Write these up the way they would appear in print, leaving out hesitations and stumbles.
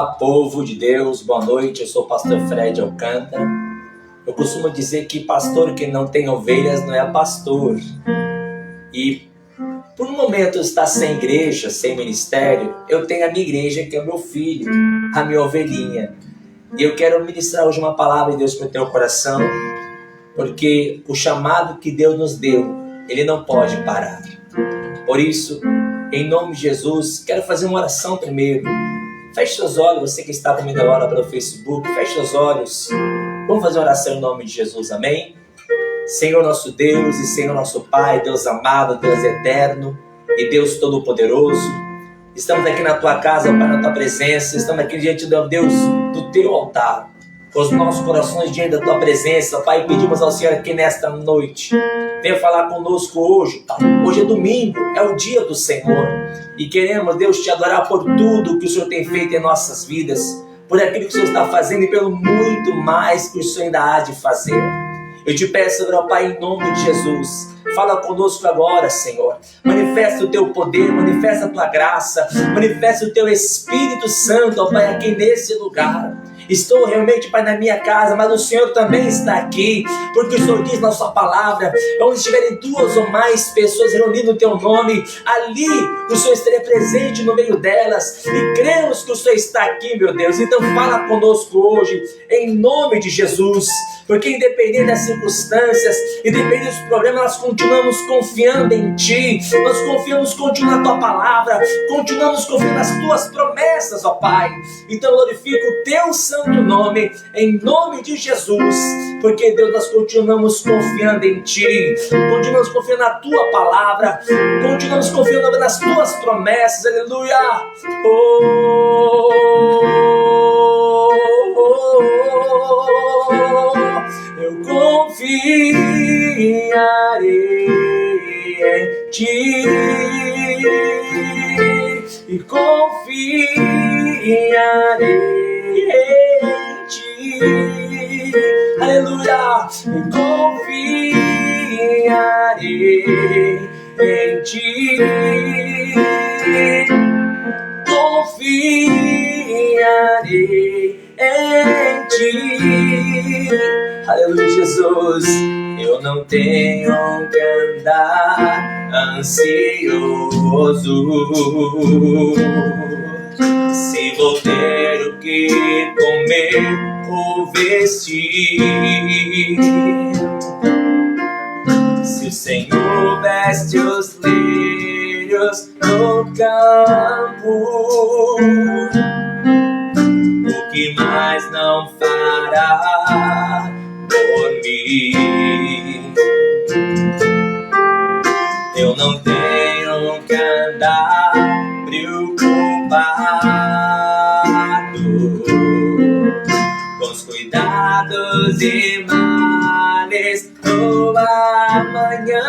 Olá, povo de Deus, boa noite. Eu sou o pastor Fred Alcântara. Eu costumo dizer que pastor que não tem ovelhas não é pastor. E por um momento estar sem igreja, sem ministério, eu tenho a minha igreja, que é o meu filho, a minha ovelhinha. E eu quero ministrar hoje uma palavra de Deus para o teu coração, porque o chamado que Deus nos deu, Ele não pode parar. Por isso, em nome de Jesus, quero fazer uma oração primeiro. Feche seus olhos, você que está comigo agora pelo Facebook, feche seus olhos. Vamos fazer uma oração em nome de Jesus, amém? Senhor nosso Deus e Senhor nosso Pai, Deus amado, Deus eterno e Deus todo-poderoso, estamos aqui na tua casa, Pai, na tua presença, estamos aqui diante de Deus, do teu altar, com os nossos corações diante da tua presença, Pai, pedimos ao Senhor aqui nesta noite, venha falar conosco hoje, Pai. Hoje é domingo, é o dia do Senhor, e queremos, Deus, te adorar por tudo que o Senhor tem feito em nossas vidas, por aquilo que o Senhor está fazendo e pelo muito mais que o Senhor ainda há de fazer. Eu te peço, meu Pai, em nome de Jesus, fala conosco agora, Senhor. Manifesta o teu poder, manifesta a tua graça, manifesta o teu Espírito Santo, ó Pai, aqui nesse lugar. Estou realmente, Pai, na minha casa, mas o Senhor também está aqui, porque o Senhor diz na sua palavra, onde estiverem duas ou mais pessoas reunidas no teu nome, ali o Senhor estaria presente no meio delas, e cremos que o Senhor está aqui, meu Deus. Então fala conosco hoje, em nome de Jesus, porque independente das circunstâncias, independente dos problemas, nós continuamos confiando em Ti, nós confiamos contigo na Tua palavra, continuamos confiando nas Tuas promessas, ó Pai. Então glorifica o Teu santo nome, em nome de Jesus, porque Deus, nós continuamos confiando em Ti, continuamos confiando na Tua palavra, continuamos confiando nas Tuas promessas, aleluia. Eu confiarei em Ti e confiarei em Ti, aleluia. E confiarei em Ti, confiarei em Ti, aleluia, Jesus. Eu não tenho que andar ansioso, se vou ter o que comer ou vestir, se o Senhor veste os lírios no campo, o que mais não fará por mim? Eu não tenho que andar preocupado com os cuidados e males do amanhã,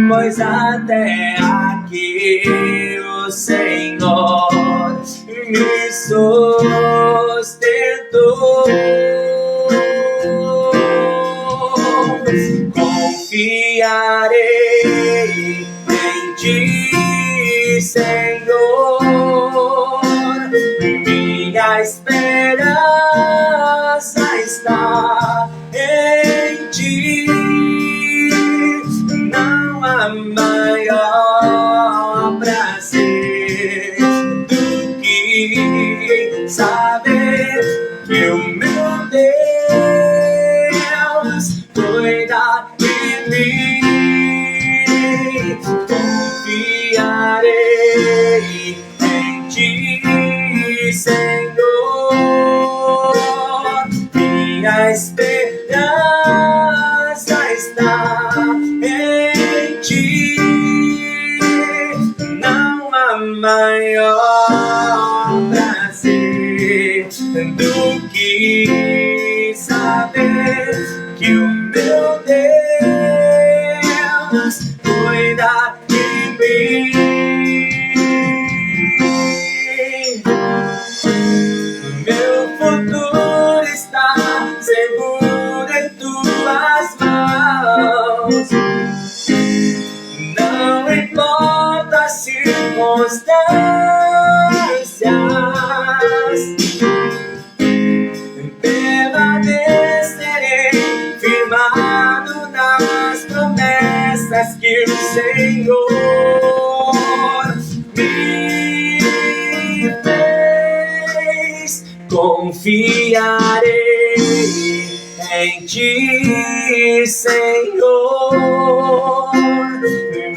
pois até aqui o Senhor me sustentou. Confiarei em Ti, Senhor, minha esperança está em Ti. Não há maior prazer do que saber que o meu Deus cuida de mim. Confiarei em Ti, Senhor, minha esperança está em Ti. Não há maior prazer do que saber que o meu Deus cuida de mim. Meu futuro está seguro em Tuas mãos. Não importa as circunstâncias, confiarei em Ti, Senhor.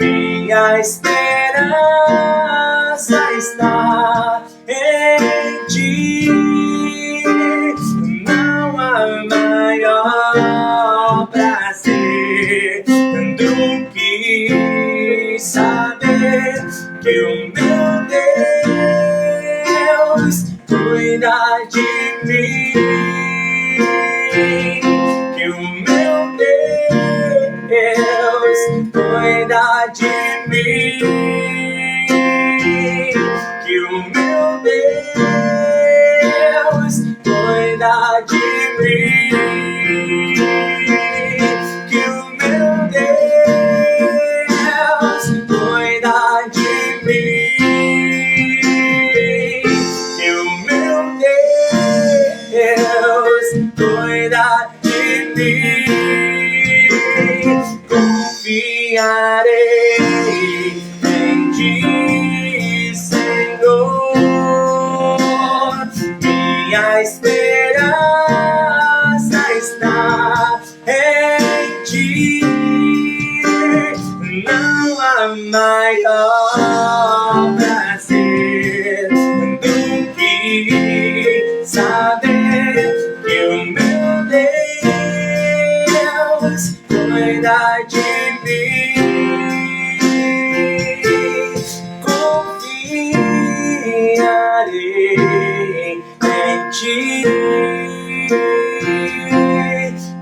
Minha esperança está em Ti. Não há maior prazer do que saber que o meu Deus cuida de mim, que o meu Deus cuida de mim, que o meu Deus cuida de mim, que o meu Deus cuida de mim, que o meu Deus cuida de mim. Confiarei em Ti, Senhor. Minha esperança está em Ti. Não há maior prazer do que saber que o meu Deus cuida de mim. Confiarei em Ti.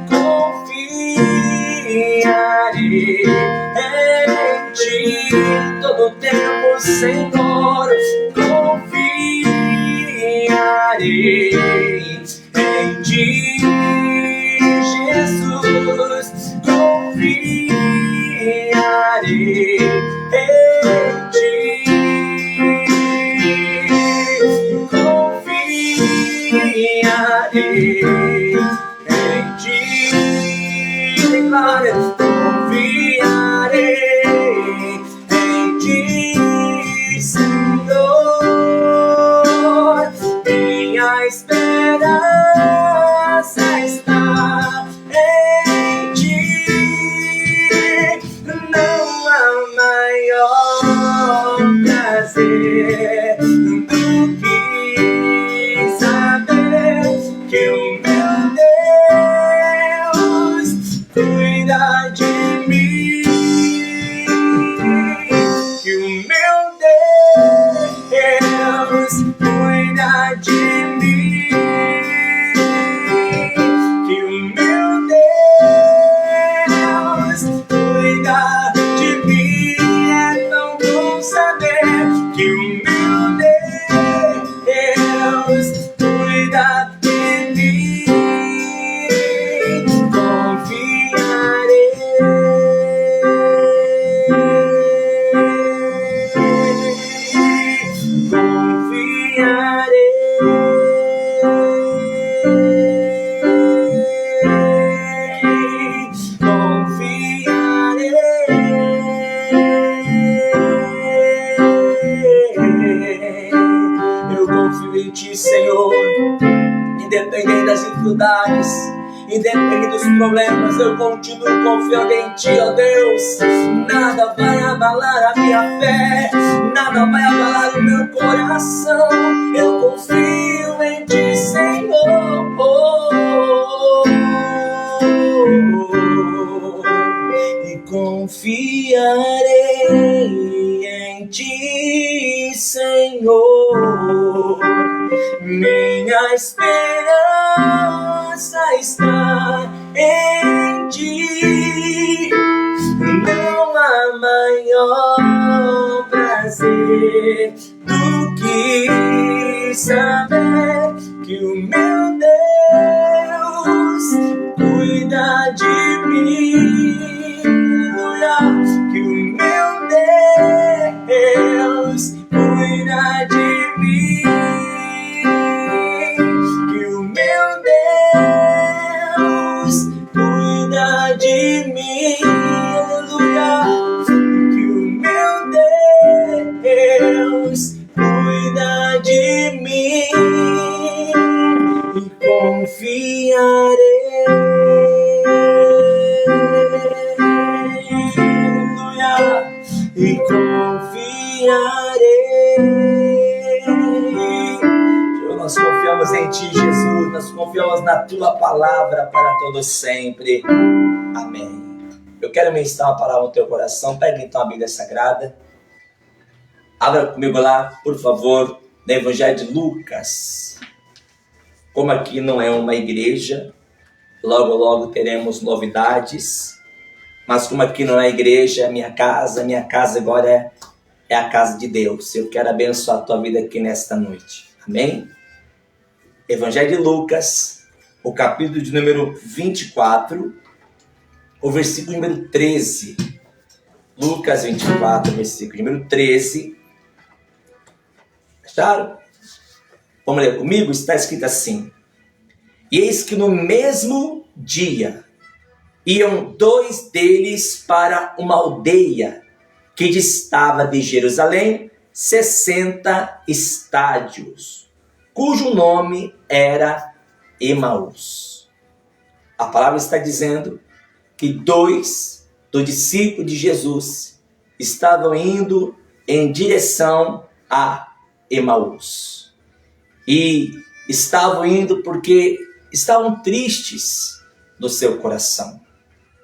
Confiarei em Ti todo o tempo, Senhor. Confiarei em Ti, Jesus. Confiarei em Ti. Confiarei em Ti. Declare, confiarei em Ti, Senhor. Minha esperança está em Ti. Não há maior prazer do que saber que o meu Deus cuida de mim, que o meu Deus cuida de mim, que o meu Deus cuida de mim. É tão bom saber que o meu Deus cuida de mim. Confiarei, confiarei, confiarei. Eu confio em Ti, Senhor. Independente das dificuldades, independente dos problemas, eu continuo confiando em Ti, ó Deus. Nada vai abalar a minha fé, nada vai abalar o meu coração. Eu confio em Ti, Senhor. E confiarei em Ti, Senhor. Minha esperança está em Ti. Não há maior prazer do que saber que o meu Deus cuida de mim. Aleluia. Que o meu Deus cuida de mim. Que o meu Deus cuida de mim. Aleluia. Que o meu Deus cuida de mim. confiarei. Aleluia. E confiarei. Nós confiamos em Ti, Jesus. Nós confiamos na Tua palavra para todos sempre. Amém. Eu quero ministrar uma palavra no teu coração. Pega então a Bíblia Sagrada. Abra comigo lá, por favor, no Evangelho de Lucas. Como aqui não é uma igreja, logo teremos novidades. Mas como aqui não é igreja, é minha casa agora é a casa de Deus. Eu quero abençoar a tua vida aqui nesta noite. Amém? Evangelho de Lucas, o capítulo de número 24, o versículo número 13. Lucas 24, versículo número 13. Acharam? Vamos ler comigo? Está escrito assim: E eis que no mesmo dia iam dois deles para uma aldeia que distava de Jerusalém 60 estádios, cujo nome era Emaús. A palavra está dizendo que dois dos discípulos de Jesus estavam indo em direção a Emaús. E estavam indo porque estavam tristes no seu coração.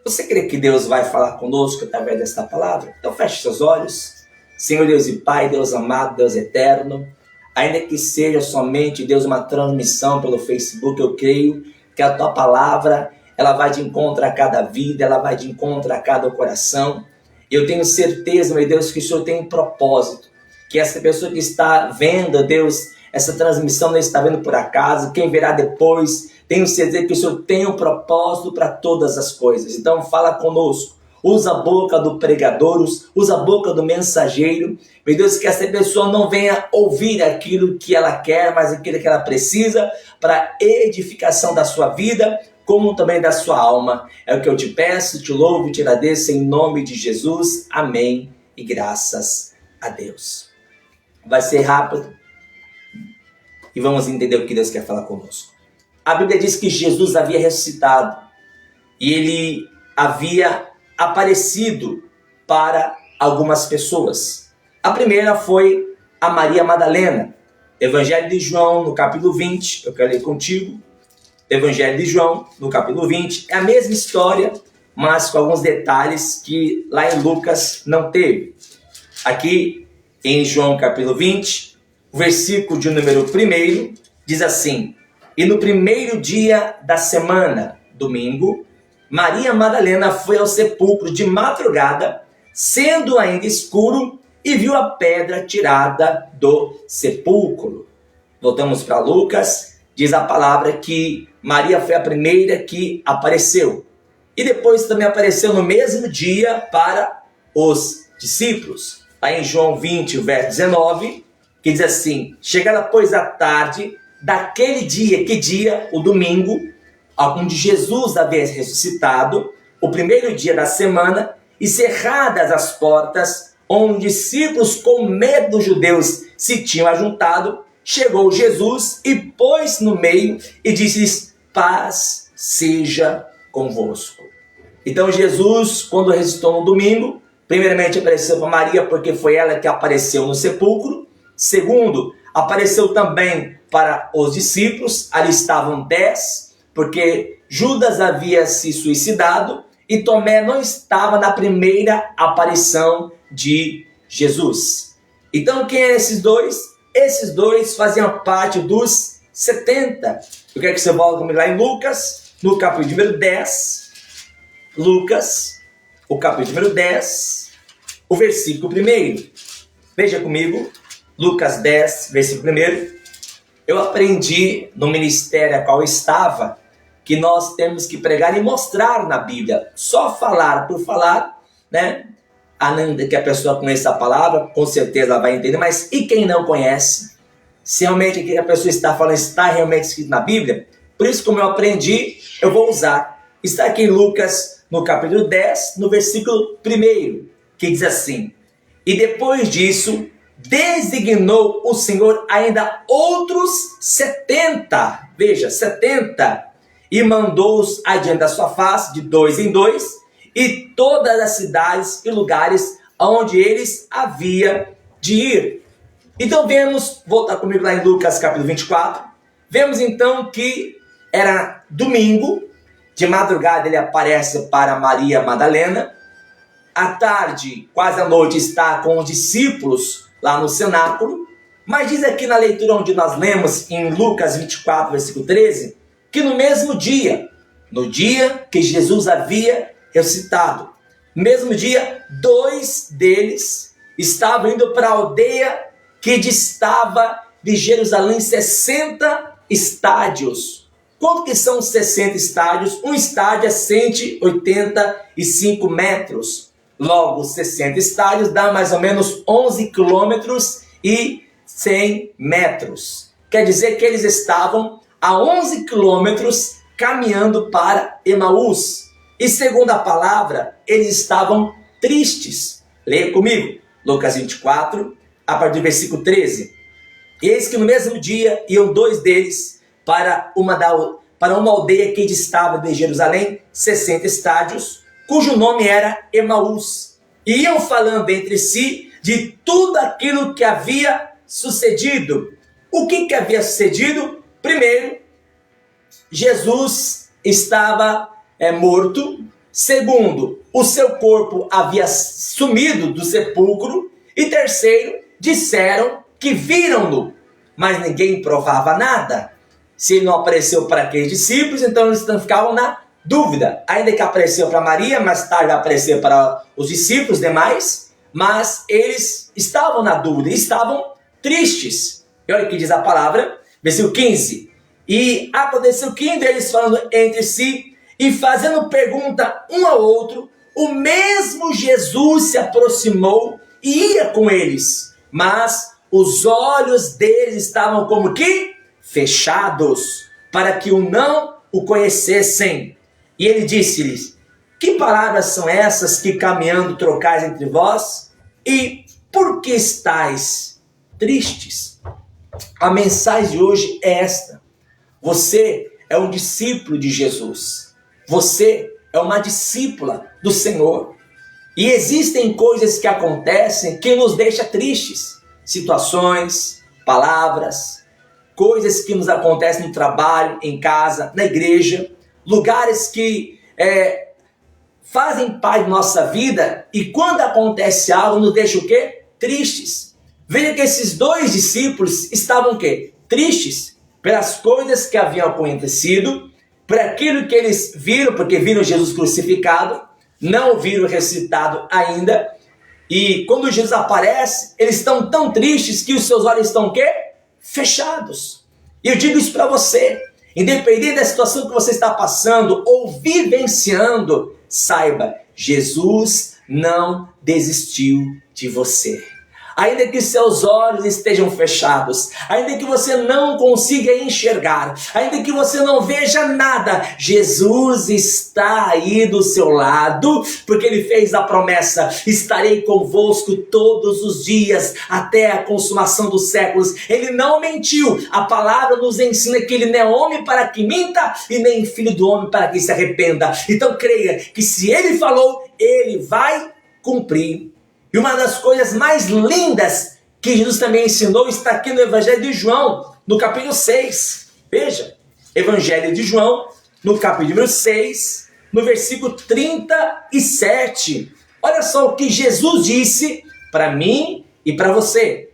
Você crê que Deus vai falar conosco através desta palavra? Então feche seus olhos. Senhor Deus e Pai, Deus amado, Deus eterno, ainda que seja somente, Deus, uma transmissão pelo Facebook, eu creio que a Tua palavra, ela vai de encontro a cada vida, ela vai de encontro a cada coração. Eu tenho certeza, meu Deus, que o Senhor tem um propósito, que essa pessoa que está vendo, Deus, essa transmissão não está vendo por acaso, quem verá depois, tenho certeza que o Senhor tem um propósito para todas as coisas. Então fala conosco, usa a boca do pregador, usa a boca do mensageiro, meu Deus, que essa pessoa não venha ouvir aquilo que ela quer, mas aquilo que ela precisa para edificação da sua vida, como também da sua alma. É o que eu te peço, te louvo e te agradeço em nome de Jesus. Amém e graças a Deus. Vai ser rápido e vamos entender o que Deus quer falar conosco. A Bíblia diz que Jesus havia ressuscitado e ele havia aparecido para algumas pessoas. A primeira foi a Maria Madalena. Evangelho de João, no capítulo 20, eu quero ler contigo. Evangelho de João, no capítulo 20, é a mesma história, mas com alguns detalhes que lá em Lucas não teve. Aqui em João capítulo 20, o versículo de número 1, diz assim: E no primeiro dia da semana, domingo, Maria Madalena foi ao sepulcro de madrugada, sendo ainda escuro, e viu a pedra tirada do sepulcro. Voltamos para Lucas, diz a palavra que Maria foi a primeira que apareceu. E depois também apareceu no mesmo dia para os discípulos. Lá em João 20, verso 19, que diz assim: Chegada, pois, a tarde daquele dia, que dia? O domingo, onde Jesus havia ressuscitado, o primeiro dia da semana, e cerradas as portas, onde os discípulos, com medo dos judeus, se tinham ajuntado, chegou Jesus e pôs-se no meio e disse-lhes: paz seja convosco. Então Jesus, quando ressuscitou no domingo, primeiramente apareceu para Maria, porque foi ela que apareceu no sepulcro. Segundo, apareceu também para os discípulos, ali estavam 10, porque Judas havia se suicidado e Tomé não estava na primeira aparição de Jesus. Então quem eram esses dois? Esses dois faziam parte dos 70. Eu quero que você volte comigo lá em Lucas, no capítulo número 10. Lucas, o capítulo número 10, o versículo 1. Veja comigo, Lucas 10, versículo 1. Eu aprendi no ministério a qual estava que nós temos que pregar e mostrar na Bíblia. Só falar por falar, né? Ainda que a pessoa conheça a palavra, com certeza ela vai entender, mas e quem não conhece? Se realmente o que a pessoa está falando está realmente escrito na Bíblia, por isso, como eu aprendi, eu vou usar. Está aqui em Lucas, no capítulo 10, no versículo 1, que diz assim: E depois disso, designou o Senhor ainda outros 70, veja, 70, e mandou-os adiante da sua face, de dois em dois, e todas as cidades e lugares onde eles havia de ir. Então vemos, voltar comigo lá em Lucas capítulo 24, vemos então que era domingo, de madrugada ele aparece para Maria Madalena, à tarde, quase à noite, está com os discípulos lá no cenáculo, mas diz aqui na leitura onde nós lemos, em Lucas 24, versículo 13, que no mesmo dia, no dia que Jesus havia ressuscitado, no mesmo dia, 2 deles estavam indo para a aldeia que distava de Jerusalém 60 estádios. Quanto que são 60 estádios? Um estádio é 185 metros. Logo, 60 estádios dá mais ou menos 11 quilômetros e 100 metros. Quer dizer que eles estavam a 11 quilômetros caminhando para Emaús. E segundo a palavra, eles estavam tristes. Leia comigo, Lucas 24, a partir do versículo 13. Eis que no mesmo dia iam 2 deles para uma aldeia que distava de Jerusalém, 60 estádios, cujo nome era Emaús. E iam falando entre si de tudo aquilo que havia sucedido. O que havia sucedido? Primeiro, Jesus estava morto. Segundo, o seu corpo havia sumido do sepulcro. E terceiro, disseram que viram-no, mas ninguém provava nada. Se ele não apareceu para aqueles discípulos, então eles ficavam na dúvida. Ainda que apareceu para Maria, mais tarde apareceu para os discípulos demais, mas eles estavam na dúvida, estavam tristes. E olha o que diz a palavra, versículo 15. E aconteceu que eles falando entre si e fazendo pergunta um ao outro, o mesmo Jesus se aproximou e ia com eles, mas os olhos deles estavam como que fechados, para que não o conhecessem. E ele disse-lhes: que palavras são essas que caminhando trocais entre vós? E por que estáis tristes? A mensagem de hoje é esta: você é um discípulo de Jesus, você é uma discípula do Senhor, e existem coisas que acontecem que nos deixam tristes, situações, palavras, coisas que nos acontecem no trabalho, em casa, na igreja, lugares que fazem parte da nossa vida, e quando acontece algo nos deixa o quê? Tristes. Veja que esses 2 discípulos estavam o quê? Tristes pelas coisas que haviam acontecido, por aquilo que eles viram, porque viram Jesus crucificado, não o viram ressuscitado ainda, e quando Jesus aparece, eles estão tão tristes que os seus olhos estão o quê? Fechados. E eu digo isso para você, independente da situação que você está passando ou vivenciando, saiba, Jesus não desistiu de você. Ainda que seus olhos estejam fechados, ainda que você não consiga enxergar, ainda que você não veja nada, Jesus está aí do seu lado, porque Ele fez a promessa: estarei convosco todos os dias, até a consumação dos séculos. Ele não mentiu, a palavra nos ensina que Ele não é homem para que minta, e nem filho do homem para que se arrependa. Então creia que se Ele falou, Ele vai cumprir. E uma das coisas mais lindas que Jesus também ensinou está aqui no Evangelho de João, no capítulo 6. Veja, Evangelho de João, no capítulo 6, no versículo 37. Olha só o que Jesus disse para mim e para você.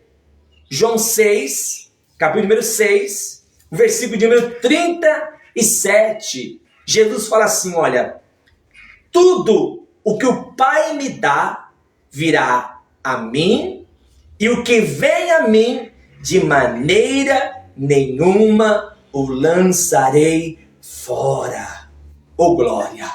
João 6, capítulo 6, versículo de número 37. Jesus fala assim, olha: tudo o que o Pai me dá virá a mim, e o que vem a mim, de maneira nenhuma o lançarei fora. Oh glória!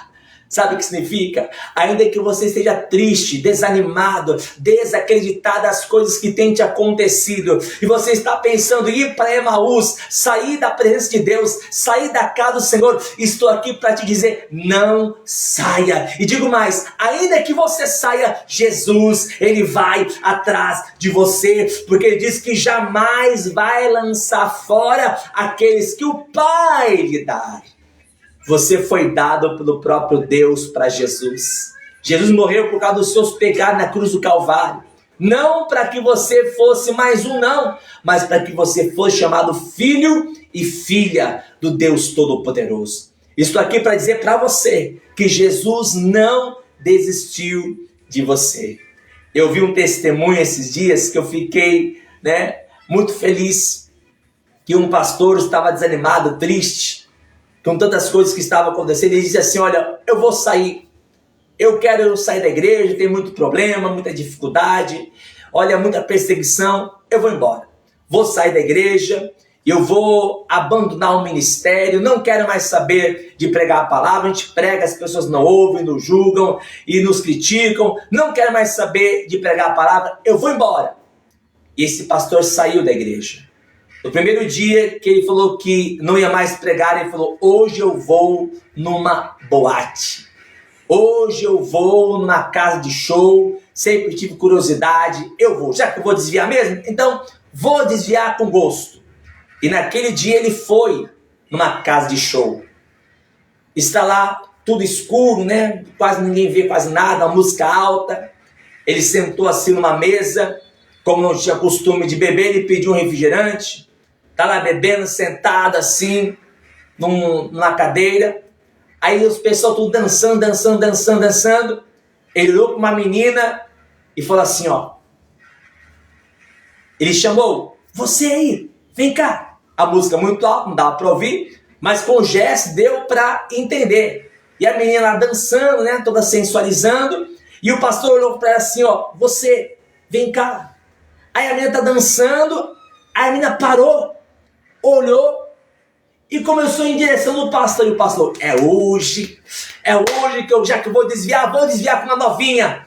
Sabe o que significa? Ainda que você esteja triste, desanimado, desacreditado das coisas que têm te acontecido, e você está pensando em ir para Emaús, sair da presença de Deus, sair da casa do Senhor, estou aqui para te dizer, não saia. E digo mais, ainda que você saia, Jesus, Ele vai atrás de você, porque Ele diz que jamais vai lançar fora aqueles que o Pai lhe dá. Você foi dado pelo próprio Deus para Jesus. Jesus morreu por causa dos seus pecados na cruz do Calvário. Não para que você fosse mais um, não, mas para que você fosse chamado filho e filha do Deus Todo-Poderoso. Estou aqui para dizer para você que Jesus não desistiu de você. Eu vi um testemunho esses dias que eu fiquei, muito feliz, que um pastor estava desanimado, triste, com tantas coisas que estavam acontecendo. Ele disse assim, olha, eu vou sair, eu quero sair da igreja, tem muito problema, muita dificuldade, olha, muita perseguição, eu vou embora, vou sair da igreja, eu vou abandonar o ministério, não quero mais saber de pregar a palavra, a gente prega, as pessoas não ouvem, nos julgam e nos criticam, não quero mais saber de pregar a palavra, eu vou embora. E esse pastor saiu da igreja. No primeiro dia que ele falou que não ia mais pregar, ele falou, hoje eu vou numa boate, hoje eu vou numa casa de show, sempre tive curiosidade, eu vou, já que eu vou desviar mesmo, então vou desviar com gosto. E naquele dia ele foi numa casa de show, está lá tudo escuro, quase ninguém vê quase nada, uma música alta, ele sentou assim numa mesa, como não tinha costume de beber, ele pediu um refrigerante, está lá bebendo, sentado assim, numa cadeira. Aí os pessoal tudo dançando. Ele olhou para uma menina e falou assim, ó. Ele chamou, você aí, vem cá. A música muito alta, não dava para ouvir, mas com gesto deu para entender. E a menina lá dançando, toda sensualizando. E o pastor olhou para ela assim, ó, você, vem cá. Aí a menina está dançando, a menina parou, olhou e começou em direção do pastor. E o pastor, é hoje que eu vou desviar com uma novinha.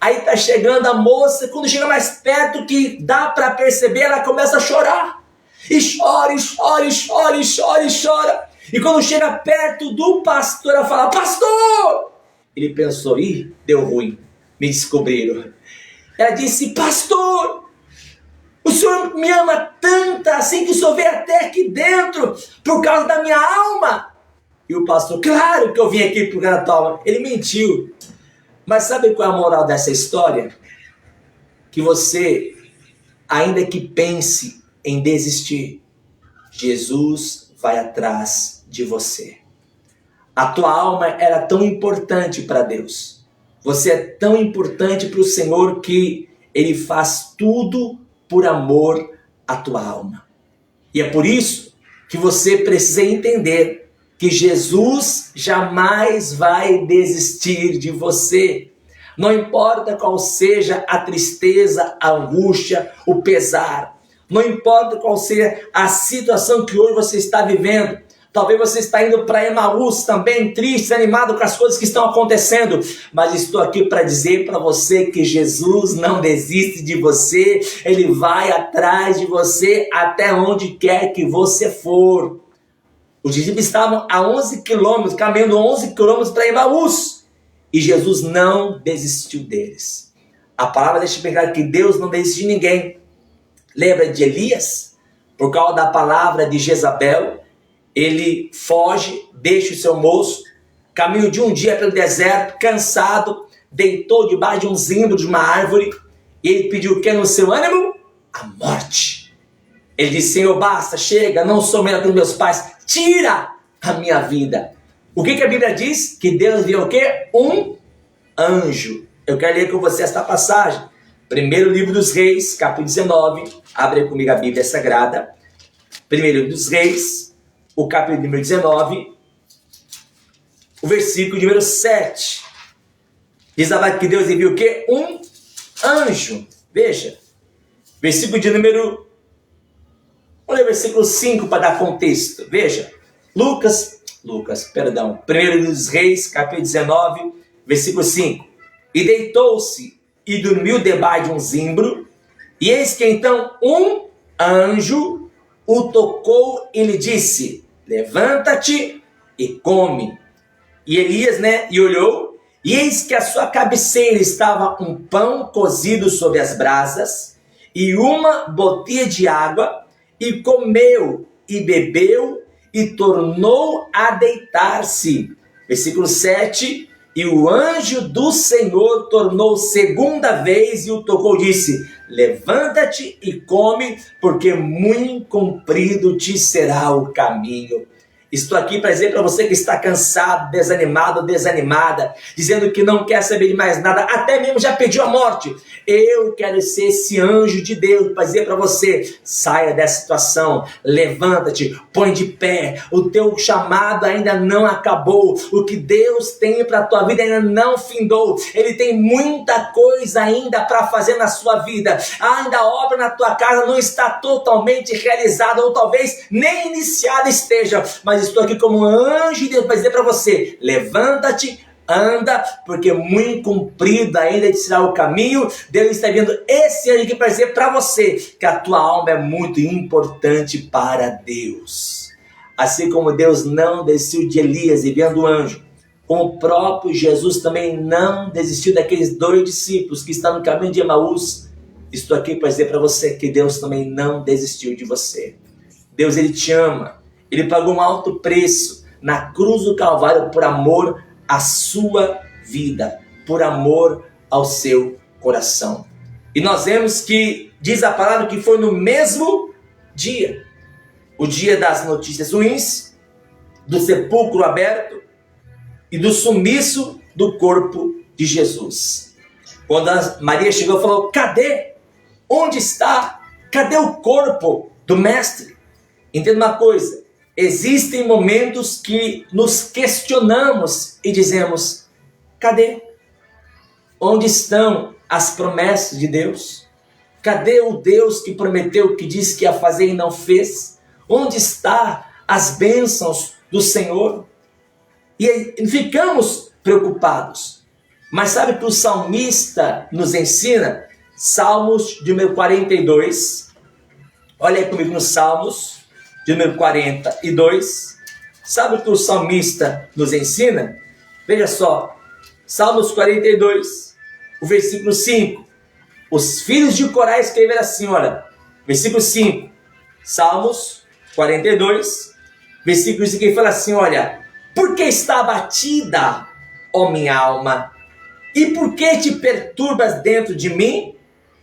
Aí tá chegando a moça, quando chega mais perto que dá para perceber, ela começa a chorar. E chora. E quando chega perto do pastor, ela fala, pastor! Ele pensou, deu ruim, me descobriram. Ela disse, pastor, o senhor me ama tanto assim que o senhor veio até aqui dentro por causa da minha alma? E o pastor, claro que eu vim aqui por causa da tua alma. Ele mentiu. Mas sabe qual é a moral dessa história? Que você, ainda que pense em desistir, Jesus vai atrás de você. A tua alma era tão importante para Deus. Você é tão importante para o Senhor que Ele faz tudo por amor à tua alma. E é por isso que você precisa entender que Jesus jamais vai desistir de você. Não importa qual seja a tristeza, a angústia, o pesar. Não importa qual seja a situação que hoje você está vivendo. Talvez você está indo para Emaús também, triste, animado com as coisas que estão acontecendo. Mas estou aqui para dizer para você que Jesus não desiste de você. Ele vai atrás de você até onde quer que você for. Os discípulos estavam a 11 quilômetros, caminhando 11 quilômetros para Emaús. E Jesus não desistiu deles. A palavra deixa bem claro que Deus não desiste de ninguém. Lembra de Elias? Por causa da palavra de Jezabel, ele foge, deixa o seu moço, caminho de um dia pelo deserto, cansado, deitou debaixo de um zimbro de uma árvore, e ele pediu o que no seu ânimo? A morte. Ele disse, Senhor, basta, chega, não sou melhor que os meus pais, tira a minha vida. O que a Bíblia diz? Que Deus enviou o quê? Um anjo. Eu quero ler com você esta passagem. Primeiro livro dos Reis, capítulo 19. Abre comigo a Bíblia Sagrada. Primeiro livro dos Reis, o capítulo número 19, o versículo número 7. Diz a palavra que Deus enviou o quê? Um anjo. Veja. Versículo de número... Vamos ler o versículo 5 para dar contexto. Veja. Lucas perdão. 1 dos Reis, capítulo 19, versículo 5. E deitou-se e dormiu debaixo de um zimbro, e eis que então um anjo o tocou e lhe disse: levanta-te e come. E Elias, e olhou, e eis que à sua cabeceira estava um pão cozido sobre as brasas, e uma botelha de água, e comeu e bebeu, e tornou a deitar-se. Versículo 7. E o anjo do Senhor tornou segunda vez e o tocou e disse: levanta-te e come, porque muito comprido te será o caminho. Estou aqui para dizer para você que está cansado, desanimado, desanimada, dizendo que não quer saber de mais nada, até mesmo já pediu a morte. Eu quero ser esse anjo de Deus para dizer para você: saia dessa situação, levanta-te, põe de pé, o teu chamado ainda não acabou, o que Deus tem para a tua vida ainda não findou, Ele tem muita coisa ainda para fazer na sua vida, ainda a obra na tua casa não está totalmente realizada, ou talvez nem iniciada esteja, mas estou aqui como um anjo de Deus para dizer para você: levanta-te, anda, porque muito comprido ainda te será o caminho. Deus está vendo esse anjo aqui para dizer para você que a tua alma é muito importante para Deus. Assim como Deus não desistiu de Elias enviando o anjo, como o próprio Jesus também não desistiu daqueles 2 discípulos que estão no caminho de Emaús, estou aqui para dizer para você que Deus também não desistiu de você. Deus, Ele te ama. Ele pagou um alto preço na cruz do Calvário por amor à sua vida, por amor ao seu coração. E nós vemos que diz a palavra que foi no mesmo dia, o dia das notícias ruins, do sepulcro aberto e do sumiço do corpo de Jesus. Quando Maria chegou e falou: cadê? Onde está? Cadê o corpo do mestre? Entenda uma coisa: existem momentos que nos questionamos e dizemos: cadê? Onde estão as promessas de Deus? Cadê o Deus que prometeu, que disse que ia fazer e não fez? Onde estão as bênçãos do Senhor? E ficamos preocupados. Mas sabe o que o salmista nos ensina? Salmos de número 42. Olha aí comigo nos Salmos de número 42, sabe o que o salmista nos ensina? Veja só, Salmos 42, o versículo 5. Os filhos de Corá escreveram assim, olha, versículo 5, Salmos 42, versículo 5, ele fala assim, olha: por que está abatida, ó minha alma? E por que te perturbas dentro de mim?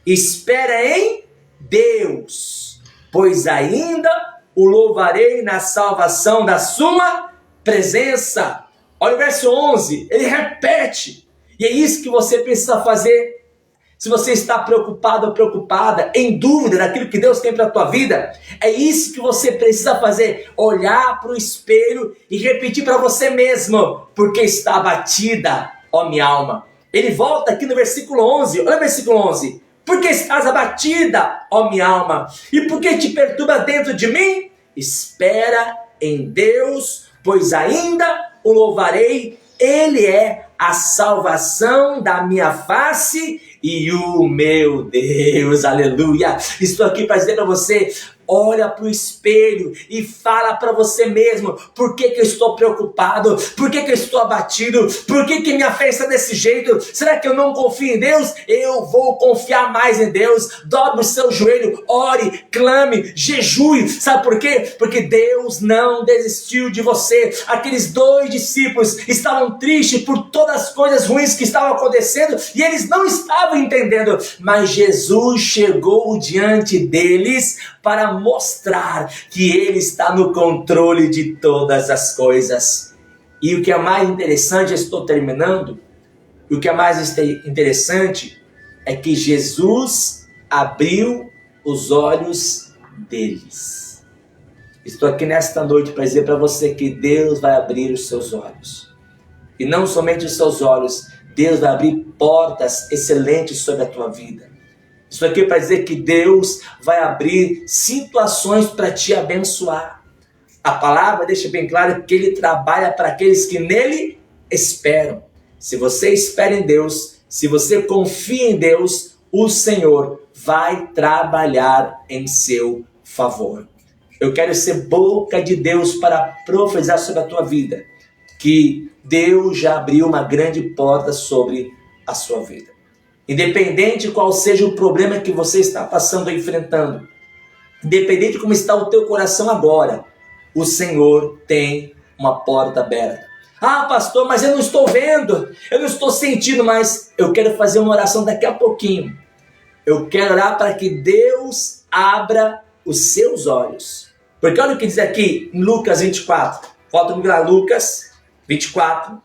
Espera em Deus, pois ainda o louvarei na salvação da sua presença. Olha o verso 11, ele repete, e é isso que você precisa fazer. Se você está preocupado ou preocupada, em dúvida daquilo que Deus tem para a tua vida, é isso que você precisa fazer: olhar para o espelho e repetir para você mesmo: porque está abatida, ó minha alma. Ele volta aqui no versículo 11, olha o versículo 11: porque estás abatida, ó minha alma, e por que te perturba dentro de mim? Espera em Deus, pois ainda o louvarei, Ele é a salvação da minha face e o meu Deus, aleluia. Estou aqui para dizer para você: olha para o espelho e fala para você mesmo: por que eu estou preocupado? Por que eu estou abatido? Por que minha fé está desse jeito? Será que eu não confio em Deus? Eu vou confiar mais em Deus. Dobre o seu joelho, ore, clame, jejue. Sabe por quê? Porque Deus não desistiu de você. Aqueles 2 discípulos estavam tristes por todas as coisas ruins que estavam acontecendo e eles não estavam entendendo, mas Jesus chegou diante deles para mostrar que Ele está no controle de todas as coisas. E o que é mais interessante, eu estou terminando, o que é mais interessante é que Jesus abriu os olhos deles. Estou aqui nesta noite para dizer para você que Deus vai abrir os seus olhos. E não somente os seus olhos, Deus vai abrir portas excelentes sobre a tua vida. Estou aqui para dizer que Deus vai abrir situações para te abençoar. A palavra deixa bem claro que ele trabalha para aqueles que nele esperam. Se você espera em Deus, se você confia em Deus, o Senhor vai trabalhar em seu favor. Eu quero ser boca de Deus para profetizar sobre a tua vida, que Deus já abriu uma grande porta sobre a sua vida. Independente qual seja o problema que você está passando ou enfrentando, independente de como está o teu coração agora, o Senhor tem uma porta aberta. Ah, pastor, mas eu não estou vendo, eu não estou sentindo, mas eu quero fazer uma oração daqui a pouquinho. Eu quero orar para que Deus abra os seus olhos. Porque olha o que diz aqui em Lucas 24. Volta comigo lá, Lucas 24.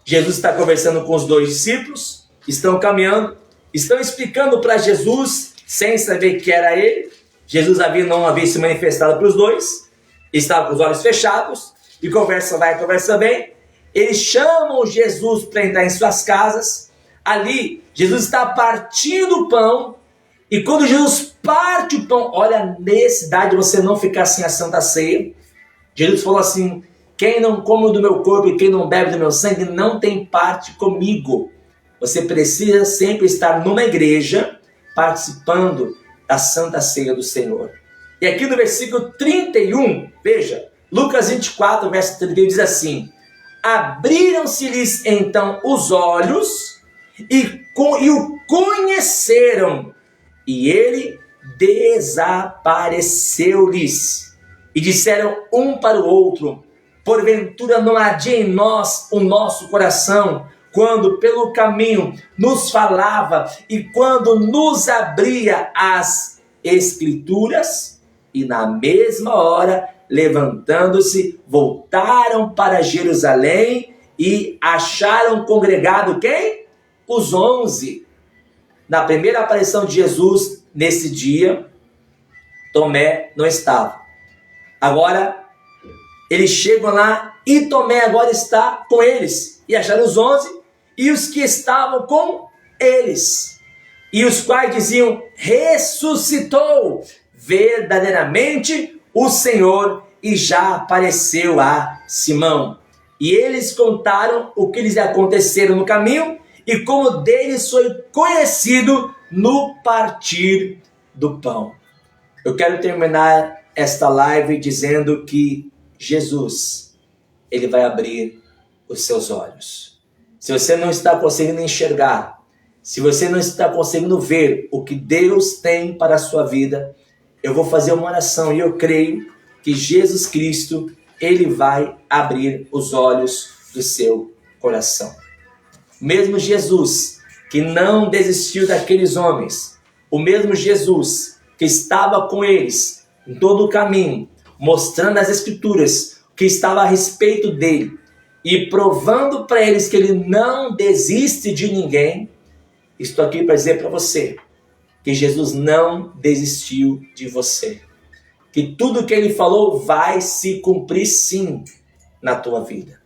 Jesus está conversando com os dois discípulos, estão caminhando, estão explicando para Jesus, sem saber que era ele. Jesus não havia se manifestado para os dois, estava com os olhos fechados, e conversa vai, conversa vem. Eles chamam Jesus para entrar em suas casas. Ali, Jesus está partindo o pão, e quando Jesus parte o pão, olha a necessidade de você não ficar sem a Santa Ceia. Jesus falou assim: quem não come do meu corpo e quem não bebe do meu sangue não tem parte comigo. Você precisa sempre estar numa igreja participando da Santa Ceia do Senhor. E aqui no versículo 31, veja, Lucas 24, verso 31 diz assim: abriram-se-lhes então os olhos e o conheceram, e ele desapareceu-lhes. E disseram um para o outro: porventura não ardia em nós o nosso coração, quando pelo caminho nos falava e quando nos abria as Escrituras? E na mesma hora, levantando-se, voltaram para Jerusalém e acharam congregado quem? Os 11. Na primeira aparição de Jesus, nesse dia, Tomé não estava. Agora, eles chegam lá e Tomé agora está com eles. E acharam os 11 e os que estavam com eles. E os quais diziam: ressuscitou verdadeiramente o Senhor e já apareceu a Simão. E eles contaram o que lhes aconteceram no caminho e como deles foi conhecido no partir do pão. Eu quero terminar esta live dizendo que Jesus, ele vai abrir os seus olhos. Se você não está conseguindo enxergar, se você não está conseguindo ver o que Deus tem para a sua vida, eu vou fazer uma oração e eu creio que Jesus Cristo, ele vai abrir os olhos do seu coração. O mesmo Jesus que não desistiu daqueles homens, o mesmo Jesus que estava com eles em todo o caminho, mostrando as Escrituras que estava a respeito dele e provando para eles que ele não desiste de ninguém, estou aqui para dizer para você que Jesus não desistiu de você. Que tudo que ele falou vai se cumprir sim na tua vida.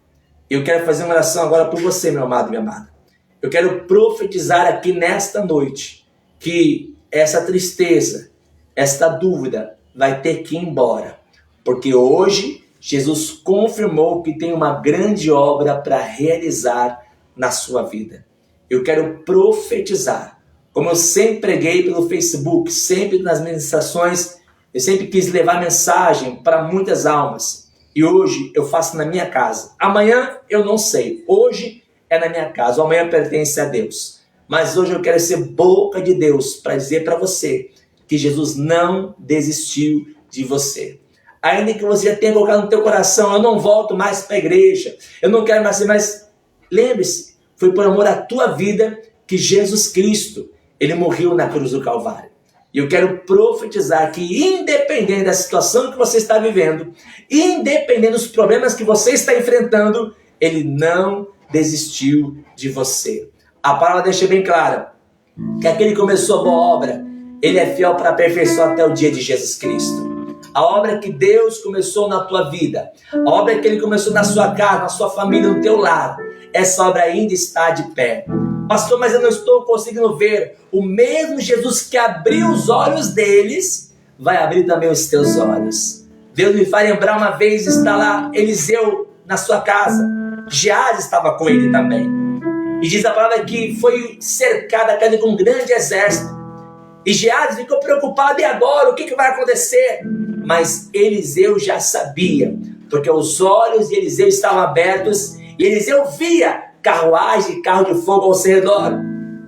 Eu quero fazer uma oração agora por você, meu amado e minha amada. Eu quero profetizar aqui nesta noite que essa tristeza, esta dúvida vai ter que ir embora. Porque hoje Jesus confirmou que tem uma grande obra para realizar na sua vida. Eu quero profetizar. Como eu sempre preguei pelo Facebook, sempre nas ministrações, eu sempre quis levar mensagem para muitas almas. E hoje eu faço na minha casa. Amanhã eu não sei. Hoje é na minha casa. Amanhã pertence a Deus. Mas hoje eu quero ser boca de Deus para dizer para você que Jesus não desistiu de você. Ainda que você já tenha colocado no teu coração: eu não volto mais para a igreja, eu não quero mais ser, mas lembre-se, foi por amor à tua vida que Jesus Cristo, ele morreu na cruz do Calvário. E eu quero profetizar que independente da situação que você está vivendo, independente dos problemas que você está enfrentando, ele não desistiu de você. A palavra deixa bem clara que aquele que começou a boa obra, ele é fiel para aperfeiçoar até o dia de Jesus Cristo. A obra que Deus começou na tua vida, a obra que ele começou na sua casa, na sua família, no teu lar, essa obra ainda está de pé. Pastor, mas eu não estou conseguindo ver. O mesmo Jesus que abriu os olhos deles, vai abrir também os teus olhos. Deus me faz lembrar uma vez, está lá Eliseu na sua casa. Geazi estava com ele também. E diz a palavra que foi cercada a casa com um grande exército. E Geazi ficou preocupado, e agora? O que vai acontecer? Mas Eliseu já sabia, porque os olhos de Eliseu estavam abertos, e Eliseu via carruagem e carro de fogo ao seu redor.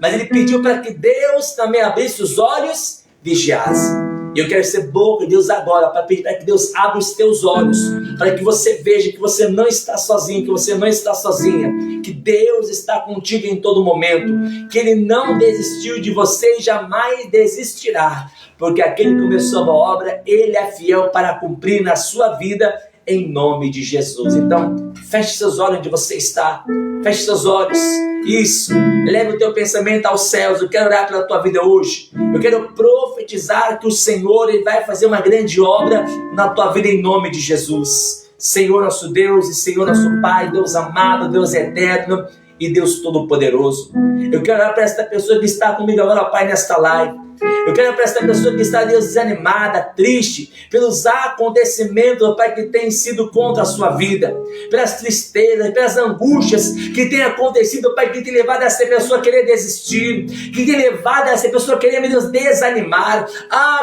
Mas ele pediu para que Deus também abrisse os olhos de Geazi. E eu quero ser boca de Deus agora, para pedir para que Deus abra os teus olhos, para que você veja que você não está sozinho, que você não está sozinha, que Deus está contigo em todo momento, que Ele não desistiu de você e jamais desistirá, porque aquele que começou a boa obra, Ele é fiel para cumprir na sua vida, em nome de Jesus. Então, feche seus olhos onde você está, feche seus olhos, isso, leve o teu pensamento aos céus. Eu quero orar pela tua vida hoje, eu quero profetizar que o Senhor Ele vai fazer uma grande obra na tua vida em nome de Jesus. Senhor nosso Deus e Senhor nosso Pai, Deus amado, Deus eterno e Deus todo-poderoso, eu quero orar para esta pessoa que está comigo agora, Pai, nesta live. Eu quero para esta pessoa que está, Deus, desanimada, triste, pelos acontecimentos, Pai, que tem sido contra a sua vida, pelas tristezas, pelas angústias que tem acontecido, Pai, que tem levado essa pessoa a querer desistir, que tem levado essa pessoa a querer, meu Deus, desanimar.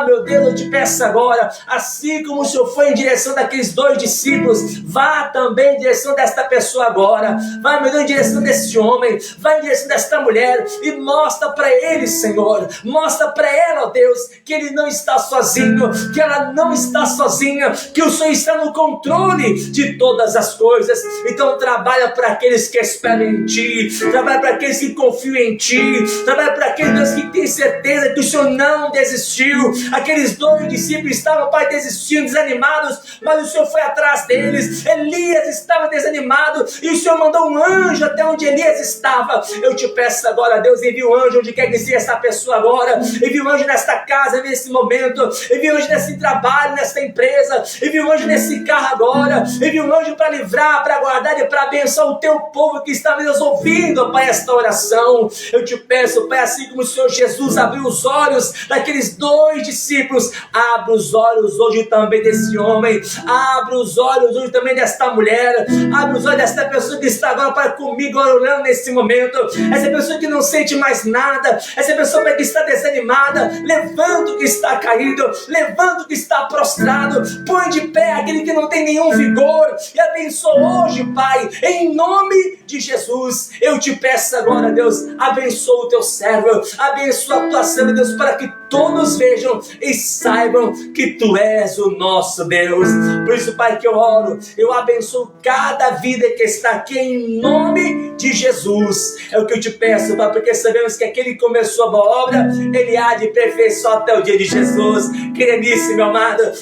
Meu Deus, eu te peço agora, assim como o Senhor foi em direção daqueles 2 discípulos, vá também em direção desta pessoa agora, vá, meu Deus, em direção desse homem, vá em direção desta mulher, e mostra para ele, Senhor, mostra para ela, ó Deus, que ele não está sozinho, que ela não está sozinha, que o Senhor está no controle de todas as coisas. Então trabalha para aqueles que esperam em Ti, trabalha para aqueles que confiam em Ti, trabalha para aqueles, Deus, que têm certeza que o Senhor não desistiu. Aqueles 2 discípulos estavam, Pai, desistindo, desanimados, mas o Senhor foi atrás deles. Elias estava desanimado e o Senhor mandou um anjo até onde Elias estava. Eu te peço agora, Deus, envia um anjo onde quer que seja essa pessoa agora, envia um anjo nesta casa, nesse momento, envia um anjo nesse trabalho, nessa empresa, envia um anjo nesse carro agora, envia um anjo para livrar, para guardar e para abençoar o teu povo que está nos ouvindo, Pai, esta oração. Eu te peço, Pai, assim como o Senhor Jesus abriu os olhos daqueles 2 discípulos, abra os olhos hoje também desse homem, abra os olhos hoje também desta mulher, abra os olhos desta pessoa que está agora, Pai, comigo orando nesse momento, essa pessoa que não sente mais nada, essa pessoa, Pai, que está desanimada, levanta o que está caído, levanta o que está prostrado, põe de pé aquele que não tem nenhum vigor, e abençoa hoje, Pai, em nome de Jesus. Eu te peço agora, Deus, abençoa o teu servo, abençoa a tua serva, Deus, para que todos vejam e saibam que Tu és o nosso Deus. Por isso, Pai, que eu oro, eu abençoo cada vida que está aqui em nome de Jesus. É o que eu te peço, Pai, porque sabemos que aquele que começou a boa obra, Ele há de perfeiçoar até o dia de Jesus. Queridíssimo amada,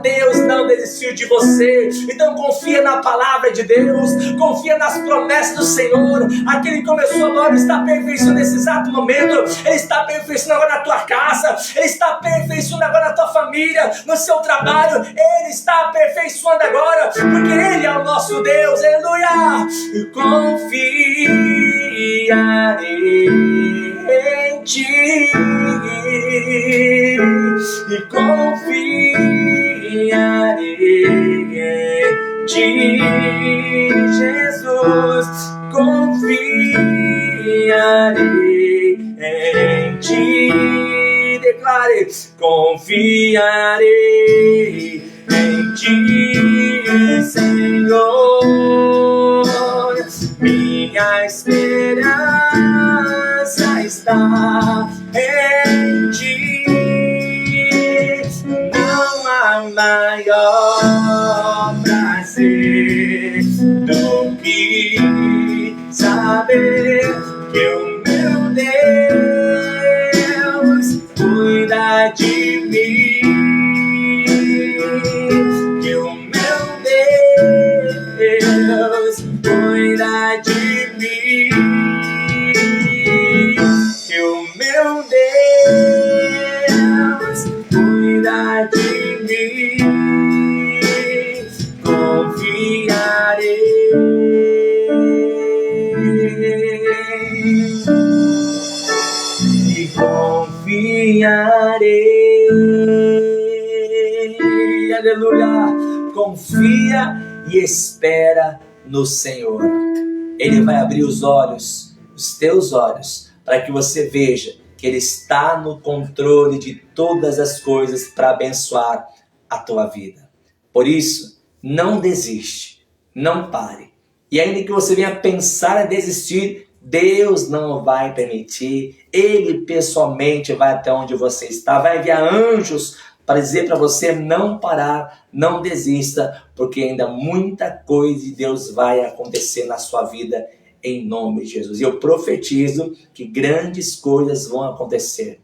Deus não desistiu de você. Então confia na palavra de Deus, confia nas promessas do Senhor. Aquele que começou agora está aperfeiçoando nesse exato momento. Ele está aperfeiçoando agora na tua casa, Ele está aperfeiçoando agora na tua família, no seu trabalho. Ele está aperfeiçoando agora, porque Ele é o nosso Deus. Aleluia! E confiarei em Ti, e confiarei em Ti, Jesus. Confiarei em Ti, declare: confiarei em Ti, Senhor. Minha esperança está em Ti. Não há maior prazer do que saber que o meu Deus cuida de mim, que o meu Deus cuida de mim, que o meu Deus cuida de mim. Confiarei. e espera no Senhor. Ele vai abrir os olhos, os teus olhos, para que você veja que Ele está no controle de todas as coisas para abençoar a tua vida. Por isso, não desiste, não pare. E ainda que você venha pensar em desistir, Deus não vai permitir. Ele pessoalmente vai até onde você está, vai enviar anjos para dizer para você não parar, não desista, porque ainda muita coisa de Deus vai acontecer na sua vida em nome de Jesus. E eu profetizo que grandes coisas vão acontecer.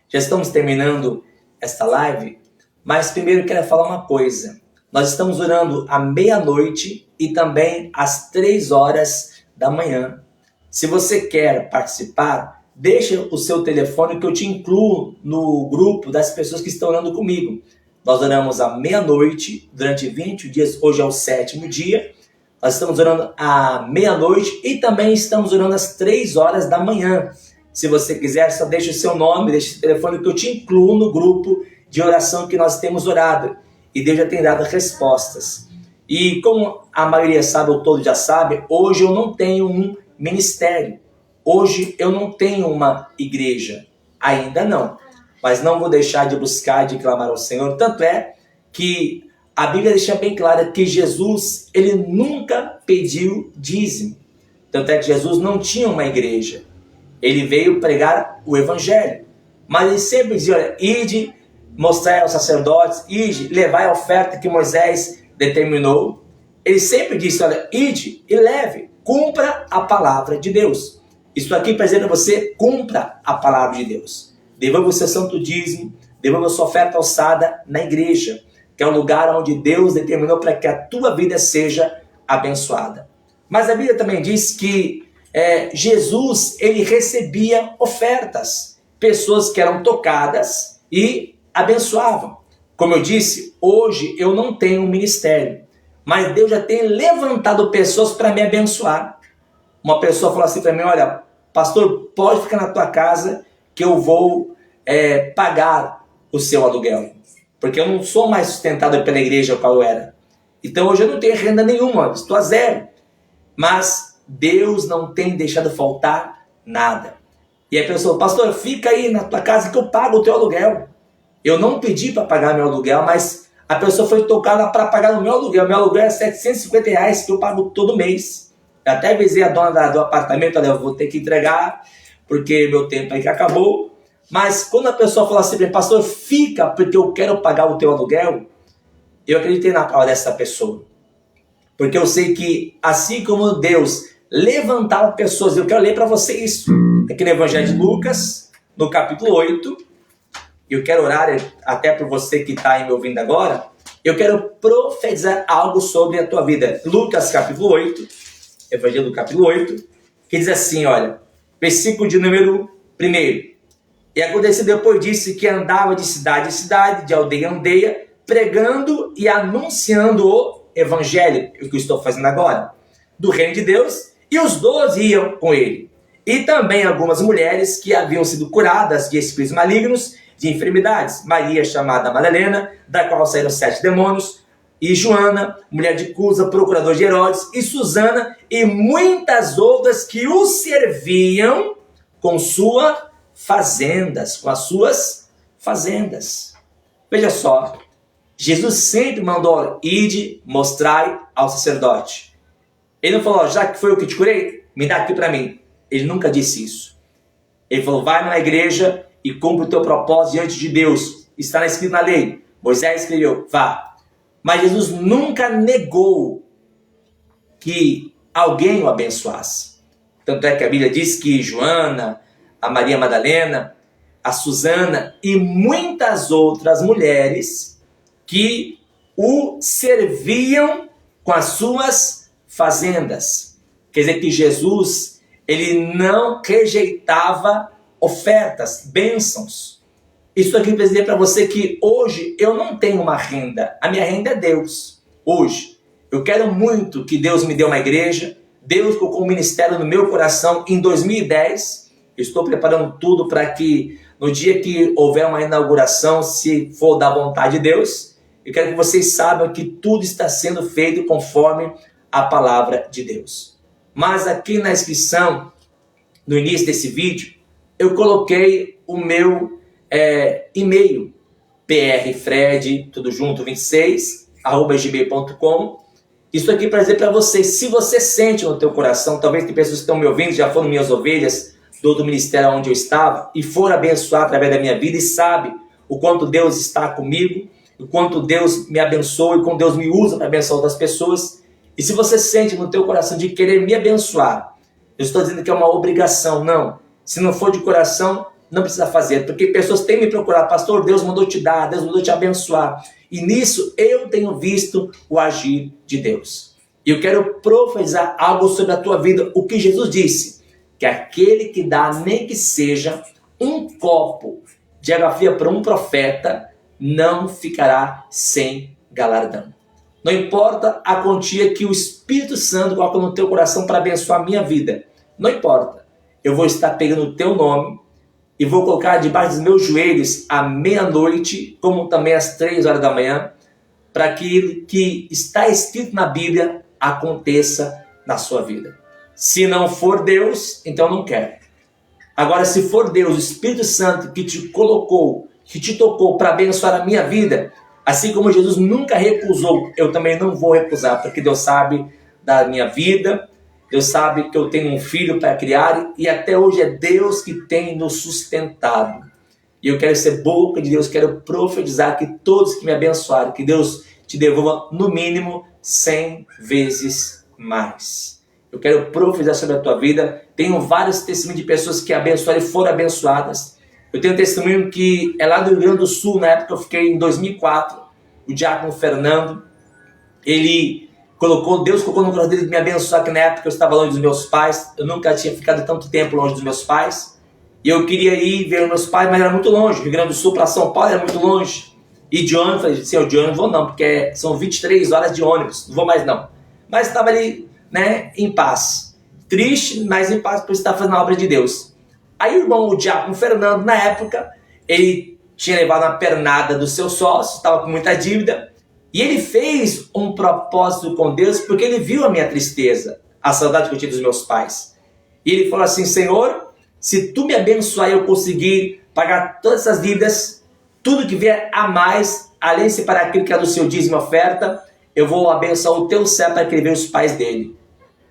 Já estamos terminando esta live, mas primeiro eu quero falar uma coisa. Nós estamos orando à meia-noite e também às 3h da manhã. Se você quer participar, deixa o seu telefone que eu te incluo no grupo das pessoas que estão orando comigo. Nós oramos à meia-noite durante 20 dias, hoje é o 7º dia. Nós estamos orando à meia-noite e também estamos orando às 3h da manhã. Se você quiser, só deixa o seu nome, deixa o telefone que eu te incluo no grupo de oração que nós temos orado. E Deus já tem dado respostas. E como a maioria sabe, ou todos já sabem, hoje eu não tenho um ministério. Hoje eu não tenho uma igreja. Ainda não. Mas não vou deixar de buscar, de clamar ao Senhor. Tanto é que a Bíblia deixa bem clara que Jesus, ele nunca pediu dízimo. Tanto é que Jesus não tinha uma igreja. Ele veio pregar o evangelho. Mas ele sempre dizia, olha, ide mostrar aos sacerdotes, ide, levai a oferta que Moisés determinou. Ele sempre disse, olha, ide e leve, cumpra a palavra de Deus. Isso aqui para dizer para você, cumpra a palavra de Deus. Devolva o seu santo dízimo, devolva a sua oferta alçada na igreja, que é o lugar onde Deus determinou para que a tua vida seja abençoada. Mas a Bíblia também diz que Jesus, ele recebia ofertas, pessoas que eram tocadas e abençoavam. Como eu disse, hoje eu não tenho um ministério, mas Deus já tem levantado pessoas para me abençoar. Uma pessoa falou assim para mim, olha, pastor, pode ficar na tua casa que eu vou pagar o seu aluguel. Porque eu não sou mais sustentado pela igreja qual eu era. Então hoje eu não tenho renda nenhuma, estou a zero. Mas Deus não tem deixado faltar nada. E a pessoa, pastor, fica aí na tua casa que eu pago o teu aluguel. Eu não pedi para pagar meu aluguel, mas a pessoa foi tocada para pagar o meu aluguel. Meu aluguel é R$750 que eu pago todo mês. Eu até avisei a dona do apartamento, olha, eu vou ter que entregar, porque meu tempo aí que acabou. Mas quando a pessoa fala assim, pastor, fica porque eu quero pagar o teu aluguel, eu acreditei na palavra dessa pessoa. Porque eu sei que assim como Deus levantava pessoas, eu quero ler para você isso. Aqui no Evangelho de Lucas, no capítulo 8, eu quero orar até por você que está aí me ouvindo agora, eu quero profetizar algo sobre a tua vida. Lucas capítulo 8, Evangelho do capítulo 8, que diz assim, olha, versículo de número 1. E aconteceu depois disso que andava de cidade em cidade, de aldeia em aldeia, pregando e anunciando o evangelho, o que eu estou fazendo agora, do reino de Deus, e os 12 iam com ele. E também algumas mulheres que haviam sido curadas de espíritos malignos, de enfermidades. Maria, chamada Madalena, da qual saíram 7 demônios, e Joana, mulher de Cusa, procurador de Herodes, e Susana, e muitas outras que o serviam com suas fazendas. Veja só, Jesus sempre mandou, ide, mostrai ao sacerdote. Ele não falou, já que foi eu que te curei, me dá aqui para mim. Ele nunca disse isso. Ele falou, vai na igreja e cumpre o teu propósito diante de Deus. Está escrito na lei. Moisés escreveu, vá. Mas Jesus nunca negou que alguém o abençoasse. Tanto é que a Bíblia diz que Joana, a Maria Madalena, a Susana e muitas outras mulheres que o serviam com as suas fazendas. Quer dizer que Jesus, ele não rejeitava ofertas, bênçãos. Isso aqui para dizer para você que hoje eu não tenho uma renda. A minha renda é Deus. Hoje. Eu quero muito que Deus me dê uma igreja. Deus colocou um ministério no meu coração em 2010. Eu estou preparando tudo para que no dia que houver uma inauguração, se for da vontade de Deus, Eu quero que vocês saibam que tudo está sendo feito conforme a palavra de Deus. Mas aqui na inscrição, no início desse vídeo, eu coloquei o meu e-mail, prfred, tudo junto, 26, @gmail.com. Isso aqui para dizer para vocês, se você sente no teu coração, talvez tem pessoas que estão me ouvindo, já foram minhas ovelhas do outro ministério onde eu estava, e foram abençoadas através da minha vida, e sabe o quanto Deus está comigo, o quanto Deus me abençoa, e como Deus me usa para abençoar outras pessoas. E se você sente no teu coração de querer me abençoar, eu estou dizendo que é uma obrigação, não. Se não for de coração, não precisa fazer, porque pessoas têm me procurado, pastor, Deus mandou te dar, Deus mandou te abençoar. E nisso eu tenho visto o agir de Deus. E eu quero profetizar algo sobre a tua vida, o que Jesus disse, que aquele que dá, nem que seja um copo de água fria para um profeta, não ficará sem galardão. Não importa a quantia que o Espírito Santo coloca no teu coração para abençoar a minha vida. Não importa. Eu vou estar pegando o teu nome e vou colocar debaixo dos meus joelhos à meia-noite, como também às 3 horas da manhã, para que aquilo que está escrito na Bíblia aconteça na sua vida. Se não for Deus, então não quero. Agora, se for Deus, o Espírito Santo que te colocou, que te tocou para abençoar a minha vida, assim como Jesus nunca recusou, eu também não vou recusar, porque Deus sabe da minha vida, Deus sabe que eu tenho um filho para criar, e até hoje é Deus que tem nos sustentado. E eu quero ser boca de Deus, quero profetizar que todos que me abençoarem, que Deus te devolva no mínimo 100 vezes mais. Eu quero profetizar sobre a tua vida. Tenho vários testemunhos de pessoas que abençoaram e foram abençoadas. Eu tenho um testemunho que é lá do Rio Grande do Sul, na época eu fiquei em 2004, o diácono Fernando, Deus colocou no coração dele de me abençoar, que na época eu estava longe dos meus pais, eu nunca tinha ficado tanto tempo longe dos meus pais, e eu queria ir ver os meus pais, mas era muito longe, Rio Grande do Sul para São Paulo era muito longe, e de ônibus, falei, senhor, de ônibus não vou não, porque são 23 horas de ônibus, não vou mais não, mas estava ali, em paz, triste, mas em paz por estar fazendo a obra de Deus. Aí o irmão, o diácono Fernando, na época, ele tinha levado uma pernada do seu sócio, estava com muita dívida, e ele fez um propósito com Deus, porque ele viu a minha tristeza, a saudade que eu tinha dos meus pais. E ele falou assim, Senhor, se tu me abençoar e eu conseguir pagar todas essas dívidas, tudo que vier a mais, além de separar aquilo que é do seu dízimo e oferta, eu vou abençoar o teu céu para que ele veja os pais dele.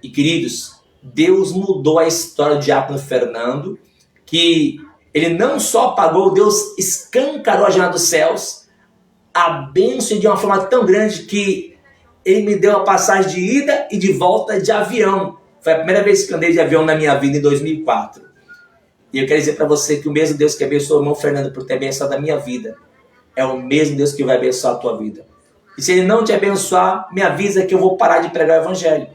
E queridos, Deus mudou a história do diácono Fernando, que ele não só pagou, Deus escancarou a janela dos céus, a bênção de uma forma tão grande que ele me deu a passagem de ida e de volta de avião. Foi a primeira vez que eu andei de avião na minha vida em 2004. E eu quero dizer para você que o mesmo Deus que abençoou o irmão Fernando por ter abençoado a minha vida, é o mesmo Deus que vai abençoar a tua vida. E se ele não te abençoar, me avisa que eu vou parar de pregar o evangelho.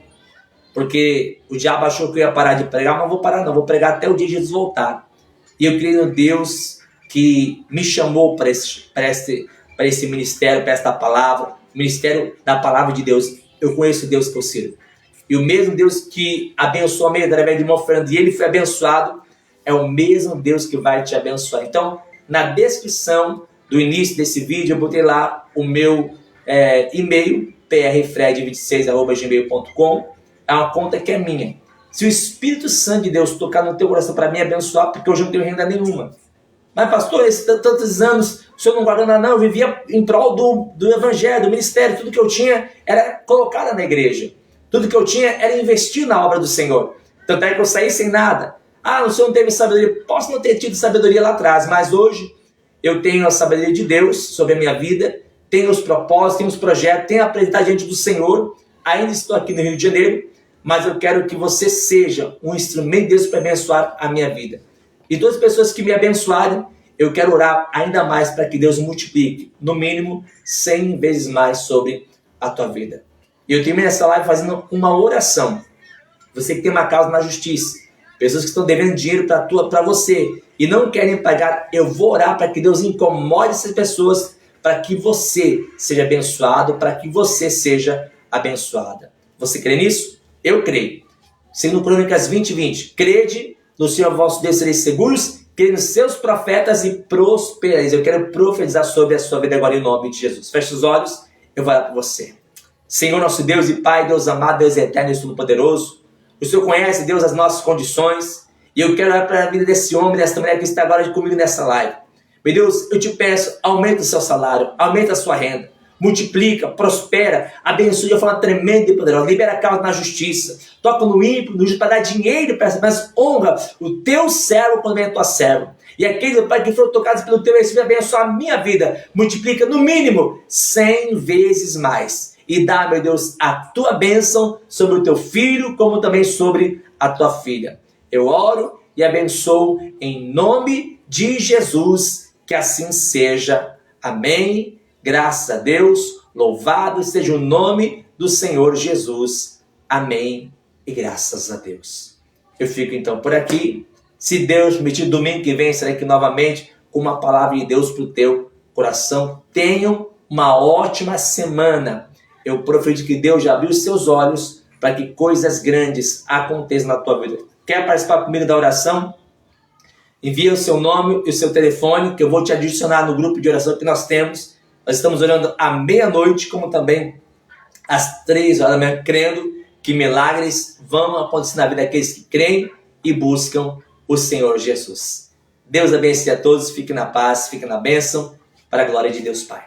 Porque o diabo achou que eu ia parar de pregar, mas não vou parar não, vou pregar até o dia de Jesus voltar. E eu creio no Deus que me chamou para esse ministério, para esta palavra, o ministério da palavra de Deus. Eu conheço o Deus que eu sirvo. E o mesmo Deus que abençoou a minha vida através de irmão Fernando, e ele foi abençoado, é o mesmo Deus que vai te abençoar. Então, na descrição do início desse vídeo, eu botei lá o meu e-mail, prfred26@gmail.com. É uma conta que é minha. Se o Espírito Santo de Deus tocar no teu coração para me abençoar, porque hoje eu não tenho renda nenhuma. Mas pastor, esses tantos anos, o senhor não guardou nada? Não, eu vivia em prol do evangelho, do ministério. Tudo que eu tinha era colocado na igreja. Tudo que eu tinha era investir na obra do Senhor. Tanto é que eu saí sem nada. O senhor não teve sabedoria. Posso não ter tido sabedoria lá atrás, mas hoje eu tenho a sabedoria de Deus sobre a minha vida, tenho os propósitos, tenho os projetos, tenho a apresentar diante do Senhor. Ainda estou aqui no Rio de Janeiro, mas eu quero que você seja um instrumento de Deus para abençoar a minha vida. E todas as pessoas que me abençoarem, eu quero orar ainda mais para que Deus multiplique, no mínimo, 100 vezes mais sobre a tua vida. E eu termino essa live fazendo uma oração. Você que tem uma causa na justiça, pessoas que estão devendo dinheiro para você e não querem pagar, eu vou orar para que Deus incomode essas pessoas, para que você seja abençoado, para que você seja abençoada. Você crê nisso? Eu creio. Segundo Crônicas 20:20, crede no Senhor vosso Deus, sereis seguros, creio nos seus profetas e prosperarize. Eu quero profetizar sobre a sua vida agora em nome de Jesus. Feche os olhos, eu vou orar por você. Senhor, nosso Deus e Pai, Deus amado, Deus eterno e todo-poderoso, o Senhor conhece, Deus, as nossas condições, e eu quero orar para a vida desse homem, dessa mulher que está agora comigo nessa live. Meu Deus, eu te peço, aumenta o seu salário, aumenta a sua renda, multiplica, prospera, abençoe de uma forma tremenda e poderosa, libera a causa na justiça, toca no ímpio, no justo, para dar dinheiro para essa, mas honra o teu servo quando vem a tua serva. E aqueles, Pai, que foram tocados pelo teu Espírito, abençoa a minha vida, multiplica no mínimo 100 vezes mais. E dá, meu Deus, a tua bênção sobre o teu filho, como também sobre a tua filha. Eu oro e abençoo em nome de Jesus, que assim seja. Amém. Graças a Deus, louvado seja o nome do Senhor Jesus. Amém e graças a Deus. Eu fico então por aqui. Se Deus permitir, domingo que vem estarei aqui novamente com uma palavra de Deus para o teu coração. Tenham uma ótima semana. Eu profetizo que Deus já abriu os seus olhos para que coisas grandes aconteçam na tua vida. Quer participar comigo da oração? Envia o seu nome e o seu telefone, que eu vou te adicionar no grupo de oração que nós temos. Nós estamos orando à meia-noite, como também às 3 horas da manhã, crendo que milagres vão acontecer na vida daqueles que creem e buscam o Senhor Jesus. Deus abençoe a todos, fiquem na paz, fiquem na bênção, para a glória de Deus Pai.